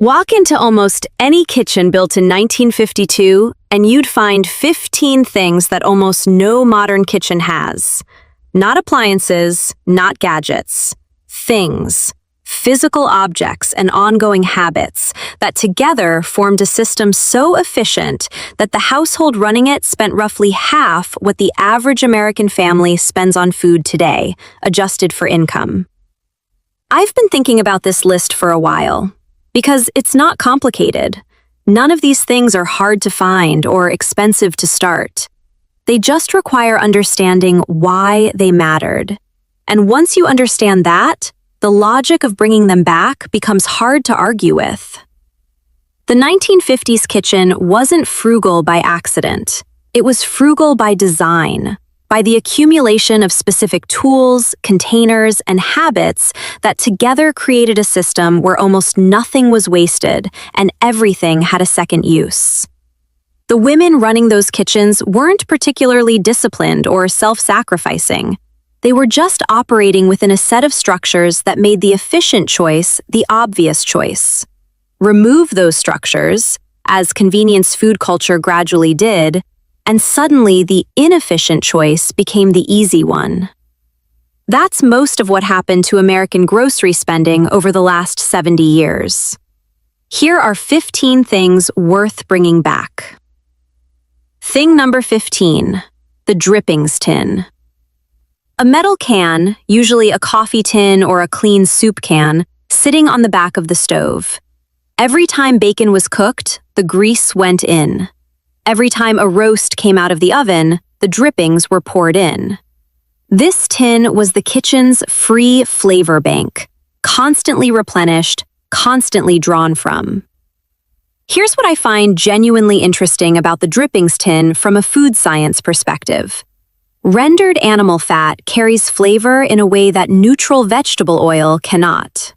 Walk into almost any kitchen built in 1952, and you'd find 15 things that almost no modern kitchen has. Not appliances, not gadgets. Things. Physical objects and ongoing habits that together formed a system so efficient that the household running it spent roughly half what the average American family spends on food today, adjusted for income. I've been thinking about this list for a while. Because it's not complicated. None of these things are hard to find or expensive to start. They just require understanding why they mattered. And once you understand that, the logic of bringing them back becomes hard to argue with. The 1950s kitchen wasn't frugal by accident. It was frugal by design. By the accumulation of specific tools, containers, and habits that together created a system where almost nothing was wasted and everything had a second use. The women running those kitchens weren't particularly disciplined or self-sacrificing. They were just operating within a set of structures that made the efficient choice the obvious choice. Remove those structures, as convenience food culture gradually did, and suddenly the inefficient choice became the easy one. That's most of what happened to American grocery spending over the last 70 years. Here are 15 things worth bringing back. Thing number 15, the drippings tin. A metal can, usually a coffee tin or a clean soup can, sitting on the back of the stove. Every time bacon was cooked, the grease went in. Every time a roast came out of the oven, the drippings were poured in. This tin was the kitchen's free flavor bank, constantly replenished, constantly drawn from. Here's what I find genuinely interesting about the drippings tin from a food science perspective. Rendered animal fat carries flavor in a way that neutral vegetable oil cannot.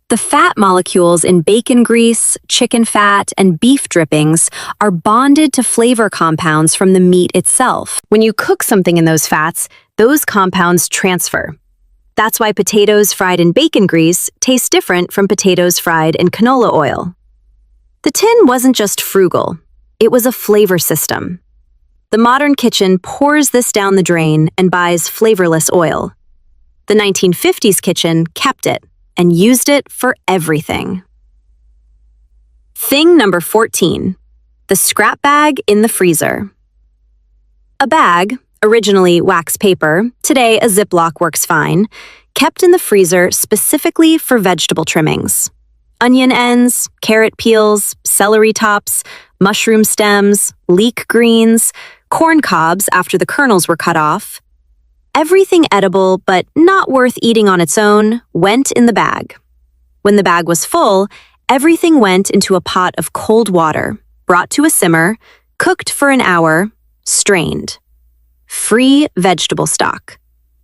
The fat molecules in bacon grease, chicken fat, and beef drippings are bonded to flavor compounds from the meat itself. When you cook something in those fats, those compounds transfer. That's why potatoes fried in bacon grease taste different from potatoes fried in canola oil. The tin wasn't just frugal, it was a flavor system. The modern kitchen pours this down the drain and buys flavorless oil. The 1950s kitchen kept it and used it for everything. Thing number 14, the scrap bag in the freezer. A bag, originally wax paper, today a Ziploc works fine, kept in the freezer specifically for vegetable trimmings. Onion ends, carrot peels, celery tops, mushroom stems, leek greens, corn cobs after the kernels were cut off. Everything edible but not worth eating on its own went in the bag. When the bag was full, everything went into a pot of cold water, brought to a simmer, cooked for an hour, strained. Free vegetable stock.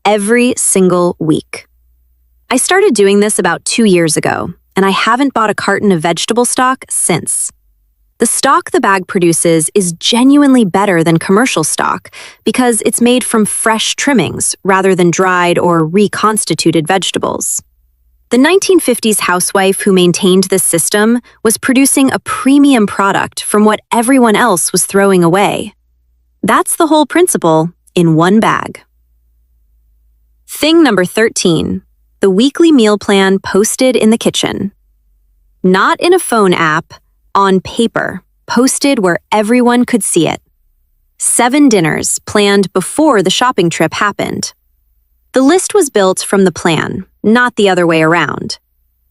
Every single week. I started doing this about 2 years ago, and I haven't bought a carton of vegetable stock since. The stock the bag produces is genuinely better than commercial stock because it's made from fresh trimmings rather than dried or reconstituted vegetables. The 1950s housewife who maintained this system was producing a premium product from what everyone else was throwing away. That's the whole principle in one bag. Thing number 13, the weekly meal plan posted in the kitchen. Not in a phone app, on paper, posted where everyone could see it. 7 dinners planned before the shopping trip happened. The list was built from the plan, not the other way around.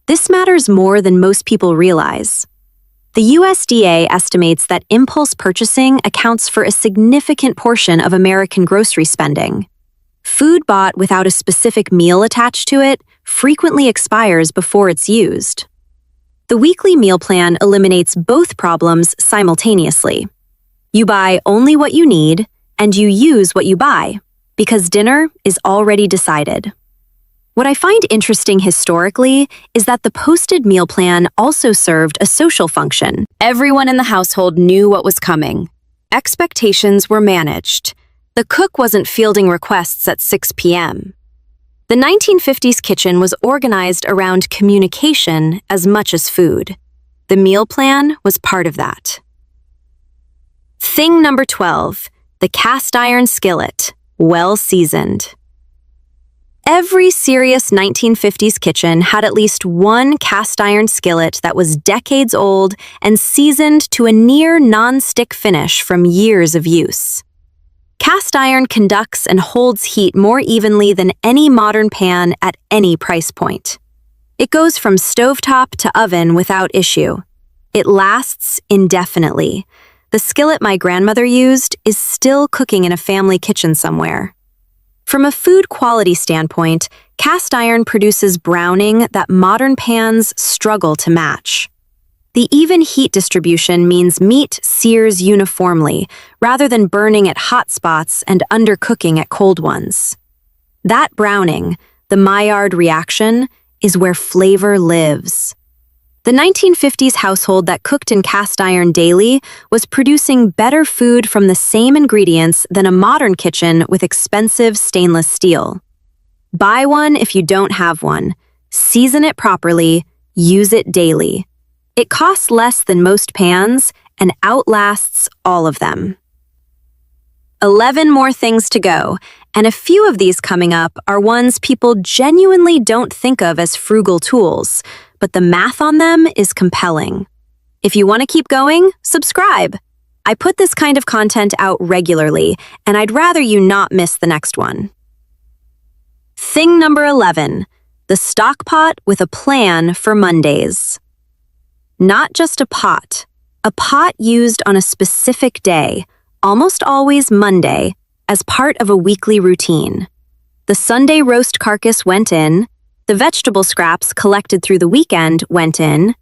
This matters more than most people realize. The USDA estimates that impulse purchasing accounts for a significant portion of American grocery spending. Food bought without a specific meal attached to it frequently expires before it's used. The weekly meal plan eliminates both problems simultaneously. You buy only what you need, and you use what you buy, because dinner is already decided. What I find interesting historically is that the posted meal plan also served a social function. Everyone in the household knew what was coming. Expectations were managed. The cook wasn't fielding requests at 6 p.m. The 1950s kitchen was organized around communication as much as food. The meal plan was part of that. Thing number 12, the cast iron skillet, well seasoned. Every serious 1950s kitchen had at least one cast iron skillet that was decades old and seasoned to a near non-stick finish from years of use. Cast iron conducts and holds heat more evenly than any modern pan at any price point. It goes from stovetop to oven without issue. It lasts indefinitely. The skillet my grandmother used is still cooking in a family kitchen somewhere. From a food quality standpoint, cast iron produces browning that modern pans struggle to match. The even heat distribution means meat sears uniformly, rather than burning at hot spots and undercooking at cold ones. That browning, the Maillard reaction, is where flavor lives. The 1950s household that cooked in cast iron daily was producing better food from the same ingredients than a modern kitchen with expensive stainless steel. Buy one if you don't have one. Season it properly. Use it daily. It costs less than most pans and outlasts all of them. 11 more things to go, and a few of these coming up are ones people genuinely don't think of as frugal tools, but the math on them is compelling. If you want to keep going, subscribe. I put this kind of content out regularly, and I'd rather you not miss the next one. Thing number 11, the stock pot with a plan for Mondays. Not just a pot used on a specific day, almost always Monday, as part of a weekly routine. The Sunday roast carcass went in, the vegetable scraps collected through the weekend went in,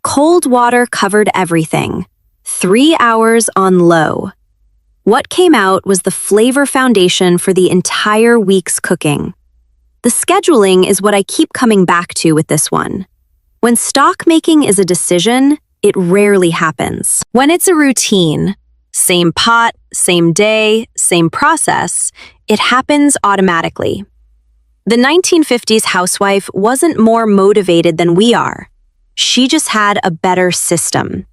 cold water covered everything, 3 hours on low. What came out was the flavor foundation for the entire week's cooking. The scheduling is what I keep coming back to with this one. When stock making is a decision, it rarely happens. When it's a routine, same pot, same day, same process, it happens automatically. The 1950s housewife wasn't more motivated than we are. She just had a better system.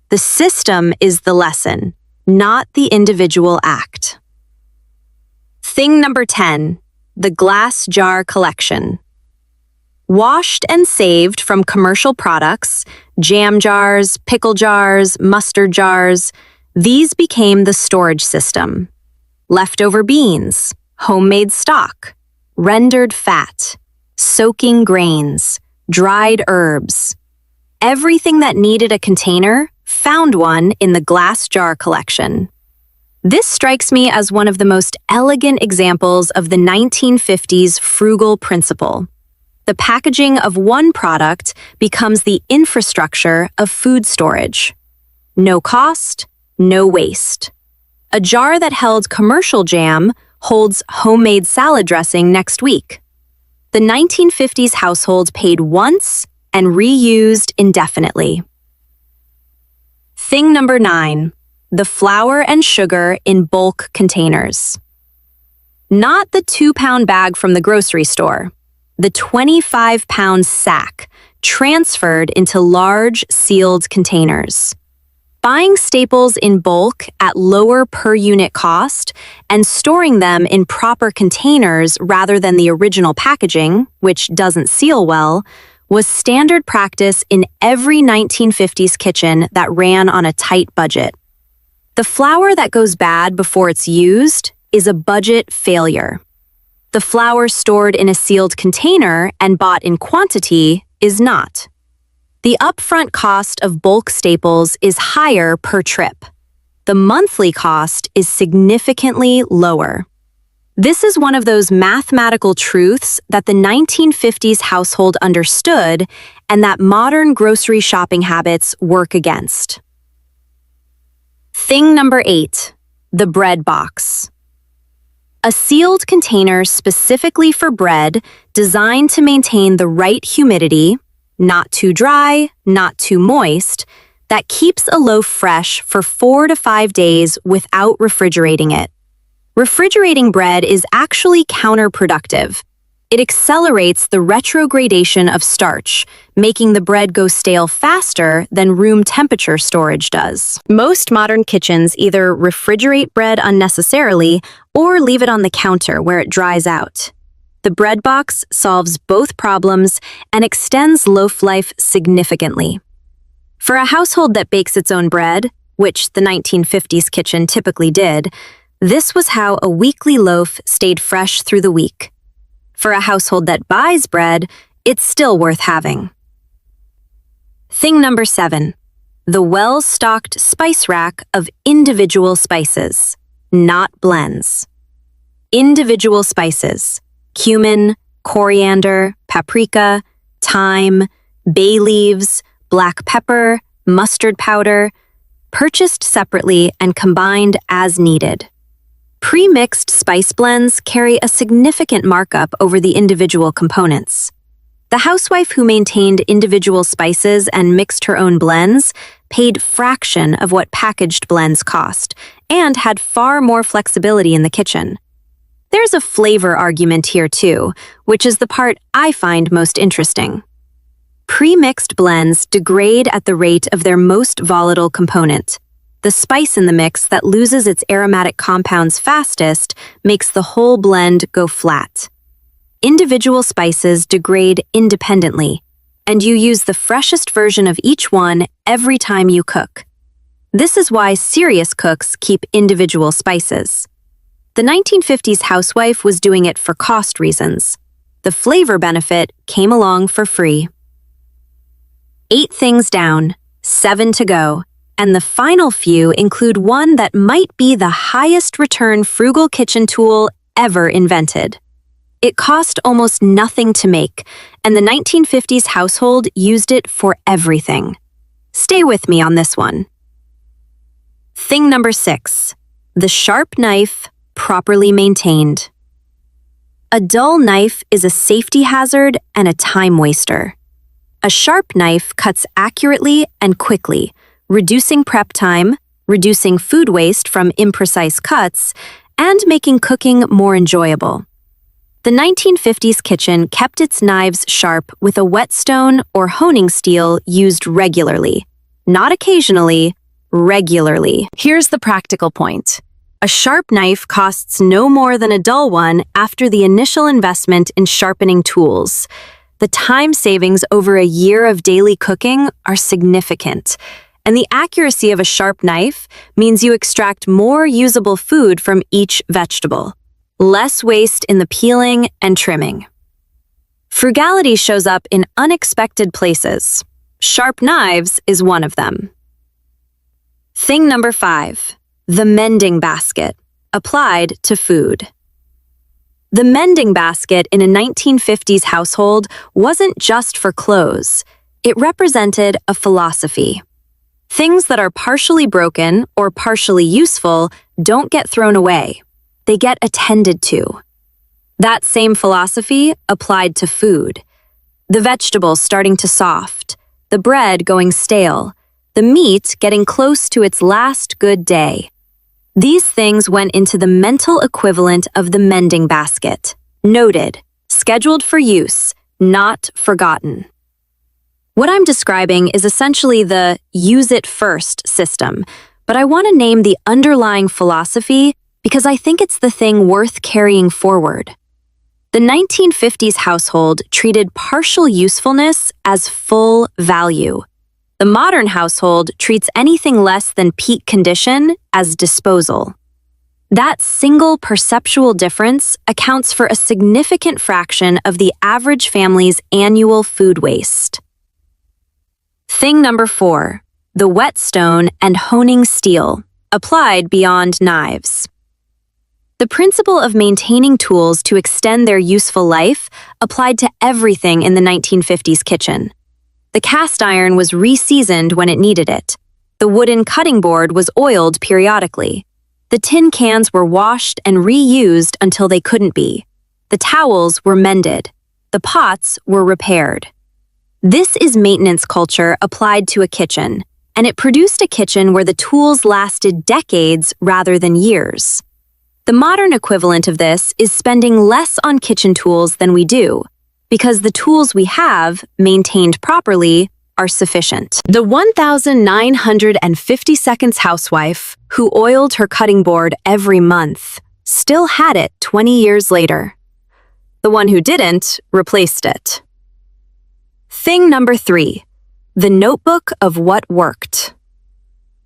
The system is the lesson, not the individual act. Thing number 10, the glass jar collection. Washed and saved from commercial products, jam jars, pickle jars, mustard jars, these became the storage system. Leftover beans, homemade stock, rendered fat, soaking grains, dried herbs. Everything that needed a container found one in the glass jar collection. This strikes me as one of the most elegant examples of the 1950s frugal principle. The packaging of one product becomes the infrastructure of food storage. No cost, no waste. A jar that held commercial jam holds homemade salad dressing next week. The 1950s household paid once and reused indefinitely. Thing number 9, the flour and sugar in bulk containers. Not the 2-pound bag from the grocery store, the 25-pound sack transferred into large sealed containers. Buying staples in bulk at lower per-unit cost and storing them in proper containers rather than the original packaging, which doesn't seal well, was standard practice in every 1950s kitchen that ran on a tight budget. The flour that goes bad before it's used is a budget failure. The flour stored in a sealed container and bought in quantity is not. The upfront cost of bulk staples is higher per trip. The monthly cost is significantly lower. This is one of those mathematical truths that the 1950s household understood and that modern grocery shopping habits work against. Thing number 8, the bread box. A sealed container specifically for bread designed to maintain the right humidity, not too dry, not too moist, that keeps a loaf fresh for 4 to 5 days without refrigerating it. Refrigerating bread is actually counterproductive. It accelerates the retrogradation of starch, making the bread go stale faster than room temperature storage does. Most modern kitchens either refrigerate bread unnecessarily or leave it on the counter where it dries out. The bread box solves both problems and extends loaf life significantly. For a household that bakes its own bread, which the 1950s kitchen typically did, this was how a weekly loaf stayed fresh through the week. For a household that buys bread, it's still worth having. Thing number 7. The well-stocked spice rack of individual spices, not blends. Individual spices: cumin, coriander, paprika, thyme, bay leaves, black pepper, mustard powder, purchased separately and combined as needed. Pre-mixed spice blends carry a significant markup over the individual components. The housewife who maintained individual spices and mixed her own blends paid fraction of what packaged blends cost and had far more flexibility in the kitchen. There's a flavor argument here too, which is the part I find most interesting. Pre-mixed blends degrade at the rate of their most volatile component. The spice in the mix that loses its aromatic compounds fastest makes the whole blend go flat. Individual spices degrade independently, and you use the freshest version of each one every time you cook. This is why serious cooks keep individual spices. The 1950s housewife was doing it for cost reasons. The flavor benefit came along for free. 8 things down, 7 to go. And the final few include one that might be the highest return frugal kitchen tool ever invented. It cost almost nothing to make, and the 1950s household used it for everything. Stay with me on this one. Thing number 6. The sharp knife, properly maintained. A dull knife is a safety hazard and a time waster. A sharp knife cuts accurately and quickly, reducing prep time, reducing food waste from imprecise cuts, and making cooking more enjoyable. The 1950s kitchen kept its knives sharp with a whetstone or honing steel used regularly. Not occasionally, regularly. Here's the practical point. A sharp knife costs no more than a dull one after the initial investment in sharpening tools. The time savings over a year of daily cooking are significant. And the accuracy of a sharp knife means you extract more usable food from each vegetable. Less waste in the peeling and trimming. Frugality shows up in unexpected places. Sharp knives is one of them. Thing number 5. The mending basket, applied to food. The mending basket in a 1950s household wasn't just for clothes. It represented a philosophy. Things that are partially broken or partially useful don't get thrown away. They get attended to. That same philosophy applied to food. The vegetables starting to soft, the bread going stale, the meat getting close to its last good day. These things went into the mental equivalent of the mending basket. Noted, scheduled for use, not forgotten. What I'm describing is essentially the use it first system, but I want to name the underlying philosophy because I think it's the thing worth carrying forward. The 1950s household treated partial usefulness as full value. The modern household treats anything less than peak condition as disposal. That single perceptual difference accounts for a significant fraction of the average family's annual food waste. Thing number 4. The whetstone and honing steel, applied beyond knives. The principle of maintaining tools to extend their useful life applied to everything in the 1950s kitchen. The cast iron was re-seasoned when it needed it. The wooden cutting board was oiled periodically. The tin cans were washed and reused until they couldn't be. The towels were mended. The pots were repaired. This is maintenance culture applied to a kitchen, and it produced a kitchen where the tools lasted decades rather than years. The modern equivalent of this is spending less on kitchen tools than we do, because the tools we have, maintained properly, are sufficient. The 1,950 seconds housewife, who oiled her cutting board every month, still had it 20 years later. The one who didn't replaced it. Thing number 3, the notebook of what worked.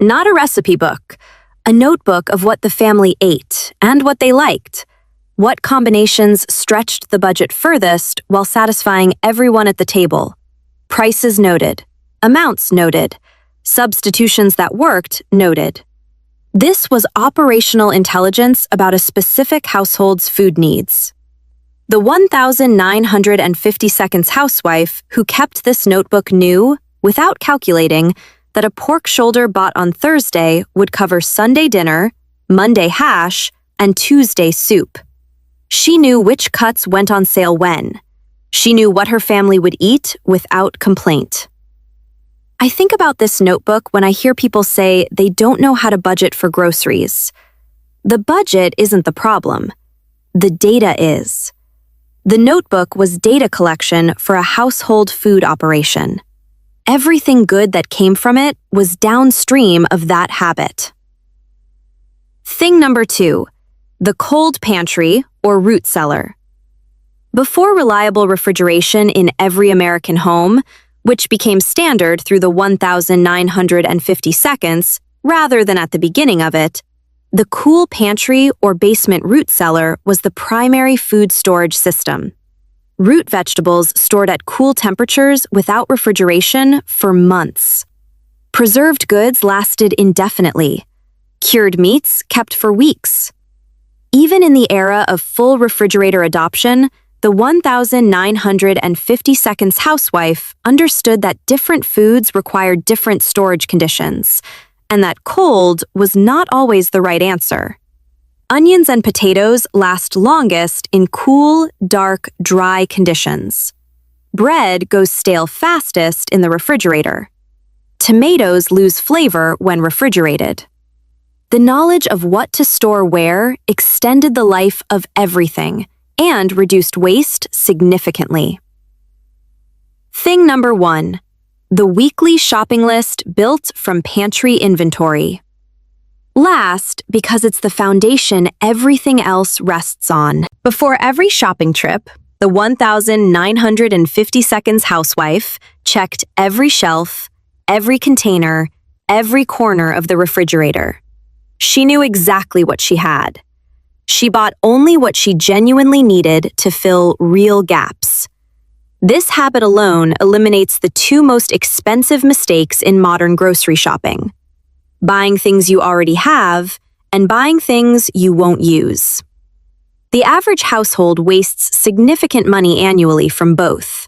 Not a recipe book, a notebook of what the family ate and what they liked, what combinations stretched the budget furthest while satisfying everyone at the table. Prices noted, amounts noted, substitutions that worked noted. This was operational intelligence about a specific household's food needs. The 1,950 seconds housewife who kept this notebook knew, without calculating, that a pork shoulder bought on Thursday would cover Sunday dinner, Monday hash, and Tuesday soup. She knew which cuts went on sale when. She knew what her family would eat without complaint. I think about this notebook when I hear people say they don't know how to budget for groceries. The budget isn't the problem. The data is. The notebook was data collection for a household food operation. Everything good that came from it was downstream of that habit. Thing number 2, the cold pantry or root cellar. Before reliable refrigeration in every American home, which became standard through the 1,950 seconds rather than at the beginning of it, the cool pantry or basement root cellar was the primary food storage system. Root vegetables stored at cool temperatures without refrigeration for months. Preserved goods lasted indefinitely. Cured meats kept for weeks. Even in the era of full refrigerator adoption, the 1,950 seconds housewife understood that different foods required different storage conditions, and that cold was not always the right answer. Onions and potatoes last longest in cool, dark, dry conditions. Bread goes stale fastest in the refrigerator. Tomatoes lose flavor when refrigerated. The knowledge of what to store where extended the life of everything and reduced waste significantly. Thing number 1, the weekly shopping list built from pantry inventory. Last, because it's the foundation everything else rests on. Before every shopping trip, the 1,950 seconds housewife checked every shelf, every container, every corner of the refrigerator. She knew exactly what she had. She bought only what she genuinely needed to fill real gaps. This habit alone eliminates the 2 most expensive mistakes in modern grocery shopping: buying things you already have, and buying things you won't use. The average household wastes significant money annually from both.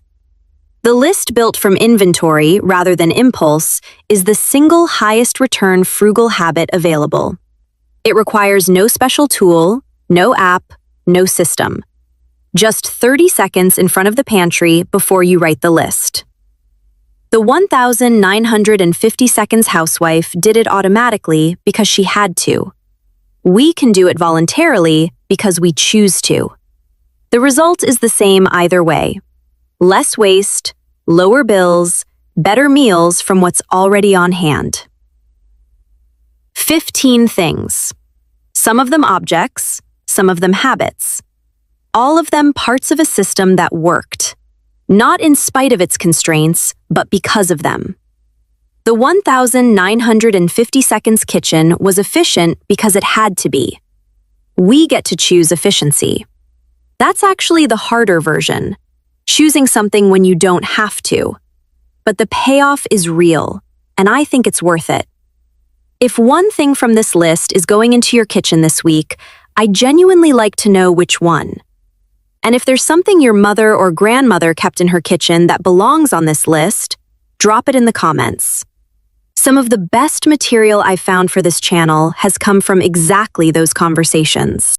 The list built from inventory rather than impulse is the single highest return frugal habit available. It requires no special tool, no app, no system. Just 30 seconds in front of the pantry before you write the list. The 1,950 seconds housewife did it automatically because she had to. We can do it voluntarily because we choose to. The result is the same either way. Less waste, lower bills, better meals from what's already on hand. 15 things. Some of them objects, some of them habits. All of them parts of a system that worked. Not in spite of its constraints, but because of them. The 1,950 seconds kitchen was efficient because it had to be. We get to choose efficiency. That's actually the harder version, choosing something when you don't have to. But the payoff is real, and I think it's worth it. If one thing from this list is going into your kitchen this week, I genuinely like to know which one. And if there's something your mother or grandmother kept in her kitchen that belongs on this list, drop it in the comments. Some of the best material I've found for this channel has come from exactly those conversations.